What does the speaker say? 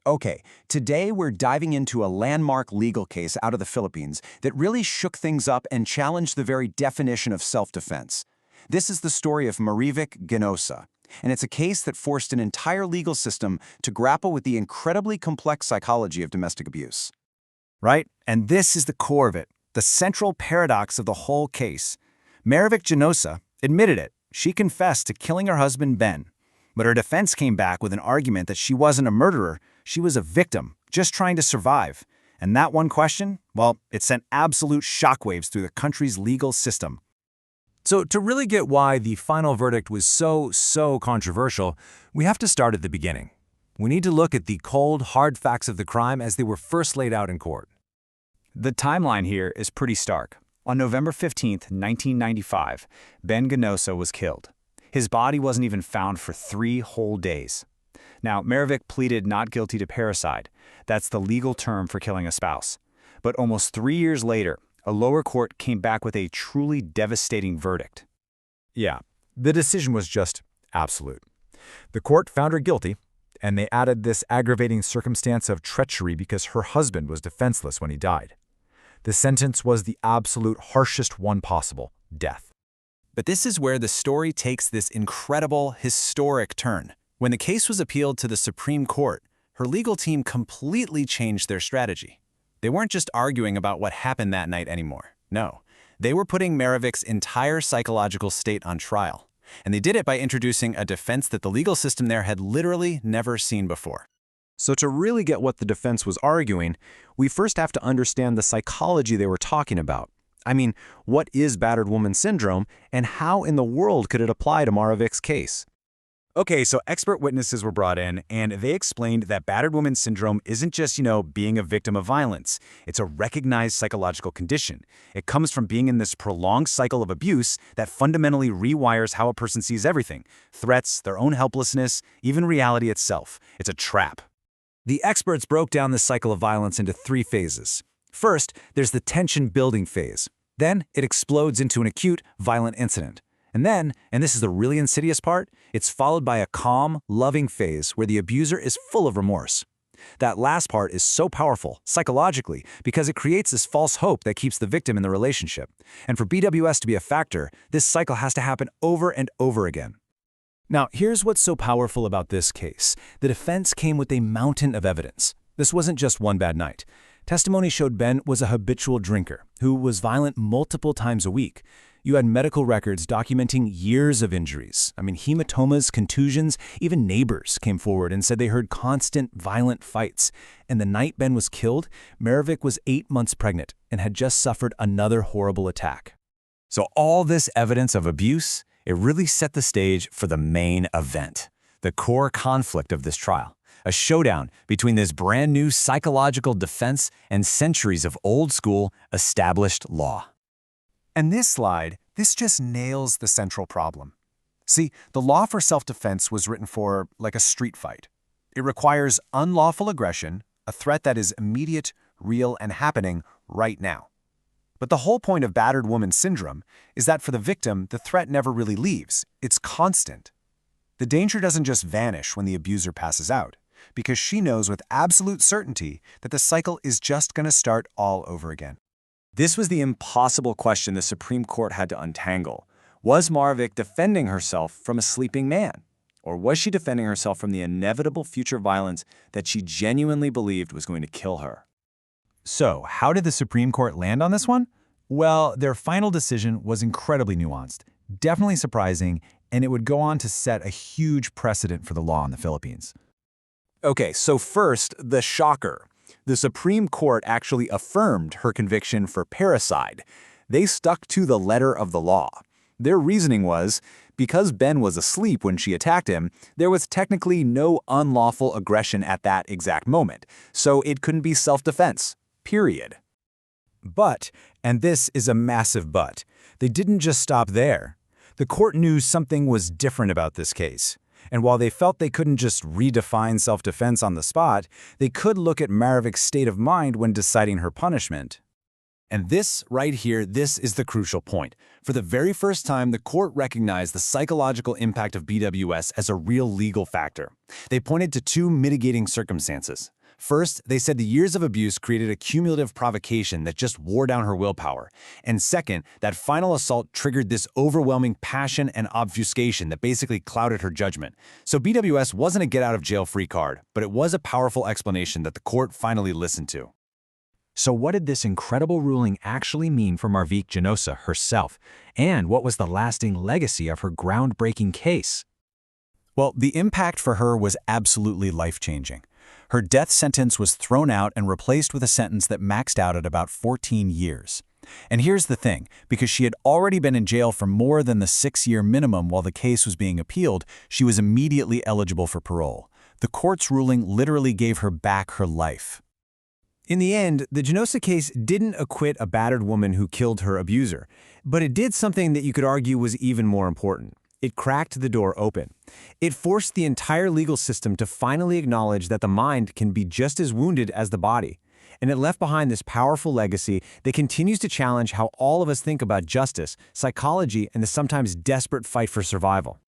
Okay, today we're diving into a landmark legal case out of the Philippines that really shook things up and challenged the very definition of self-defense. This is the story of Marivic Ganosa, and it's a case that forced an entire legal system to grapple with the incredibly complex psychology of domestic abuse. Right? And this is the core of it, the central paradox of the whole case. Marivic Ganosa admitted it. She confessed to killing her husband, Ben. But her defense came back with an argument that she wasn't a murderer, she was a victim, just trying to survive. And that one question, well, it sent absolute shockwaves through the country's legal system. So to really get why the final verdict was so controversial, we have to start at the beginning. We need to look at the cold, hard facts of the crime as they were first laid out in court. The timeline here is pretty stark. On November 15, 1995, Ben Ganosa was killed. His body wasn't even found for 3 whole days. Now, Marivic pleaded not guilty to parricide. That's the legal term for killing a spouse. But almost 3 years later, a lower court came back with a truly devastating verdict. Yeah, the decision was just absolute. The court found her guilty, and they added this aggravating circumstance of treachery because her husband was defenseless when he died. The sentence was the absolute harshest one possible, death. But this is where the story takes this incredible, historic turn. When the case was appealed to the Supreme Court, her legal team completely changed their strategy. They weren't just arguing about what happened that night anymore. No, they were putting Marivic's entire psychological state on trial. And they did it by introducing a defense that the legal system there had literally never seen before. So to really get what the defense was arguing, we first have to understand the psychology they were talking about. I mean, what is battered woman syndrome, and how in the world could it apply to Marivic's case? Okay, so expert witnesses were brought in, and they explained that battered woman syndrome isn't just, being a victim of violence. It's a recognized psychological condition. It comes from being in this prolonged cycle of abuse that fundamentally rewires how a person sees everything: threats, their own helplessness, even reality itself. It's a trap. The experts broke down this cycle of violence into 3 phases. First, there's the tension-building phase. Then, it explodes into an acute, violent incident. And then, and this is the really insidious part, it's followed by a calm, loving phase where the abuser is full of remorse. That last part is so powerful, psychologically, because it creates this false hope that keeps the victim in the relationship. And for BWS to be a factor, this cycle has to happen over and over again. Now, here's what's so powerful about this case. The defense came with a mountain of evidence. This wasn't just one bad night. Testimony showed Ben was a habitual drinker who was violent multiple times a week. You had medical records documenting years of injuries. Hematomas, contusions, even neighbors came forward and said they heard constant violent fights. And the night Ben was killed, Marivic was 8 months pregnant and had just suffered another horrible attack. So all this evidence of abuse, it really set the stage for the main event, the core conflict of this trial. A showdown between this brand new psychological defense and centuries of old-school, established law. And this slide, this just nails the central problem. See, the law for self-defense was written for like a street fight. It requires unlawful aggression, a threat that is immediate, real, and happening right now. But the whole point of battered woman syndrome is that for the victim, the threat never really leaves. It's constant. The danger doesn't just vanish when the abuser passes out, because she knows with absolute certainty that the cycle is just going to start all over again. This was the impossible question the Supreme Court had to untangle. Was Marivic defending herself from a sleeping man? Or was she defending herself from the inevitable future violence that she genuinely believed was going to kill her? So, how did the Supreme Court land on this one? Well, their final decision was incredibly nuanced, definitely surprising, and it would go on to set a huge precedent for the law in the Philippines. Okay, so first, the shocker. The Supreme Court actually affirmed her conviction for parricide. They stuck to the letter of the law. Their reasoning was, because Ben was asleep when she attacked him, there was technically no unlawful aggression at that exact moment, so it couldn't be self-defense, period. But, and this is a massive but, they didn't just stop there. The court knew something was different about this case. And while they felt they couldn't just redefine self-defense on the spot, they could look at Marivic's state of mind when deciding her punishment. And this, right here, this is the crucial point. For the very first time, the court recognized the psychological impact of BWS as a real legal factor. They pointed to two mitigating circumstances. First, they said the years of abuse created a cumulative provocation that just wore down her willpower. And second, that final assault triggered this overwhelming passion and obfuscation that basically clouded her judgment. So BWS wasn't a get-out-of-jail-free card, but it was a powerful explanation that the court finally listened to. So what did this incredible ruling actually mean for Marvik Genosa herself? And what was the lasting legacy of her groundbreaking case? Well, the impact for her was absolutely life-changing. Her death sentence was thrown out and replaced with a sentence that maxed out at about 14 years. And here's the thing, because she had already been in jail for more than the 6-year minimum while the case was being appealed, she was immediately eligible for parole. The court's ruling literally gave her back her life. In the end, the Genosa case didn't acquit a battered woman who killed her abuser, but it did something that you could argue was even more important. It cracked the door open. It forced the entire legal system to finally acknowledge that the mind can be just as wounded as the body. And it left behind this powerful legacy that continues to challenge how all of us think about justice, psychology, and the sometimes desperate fight for survival.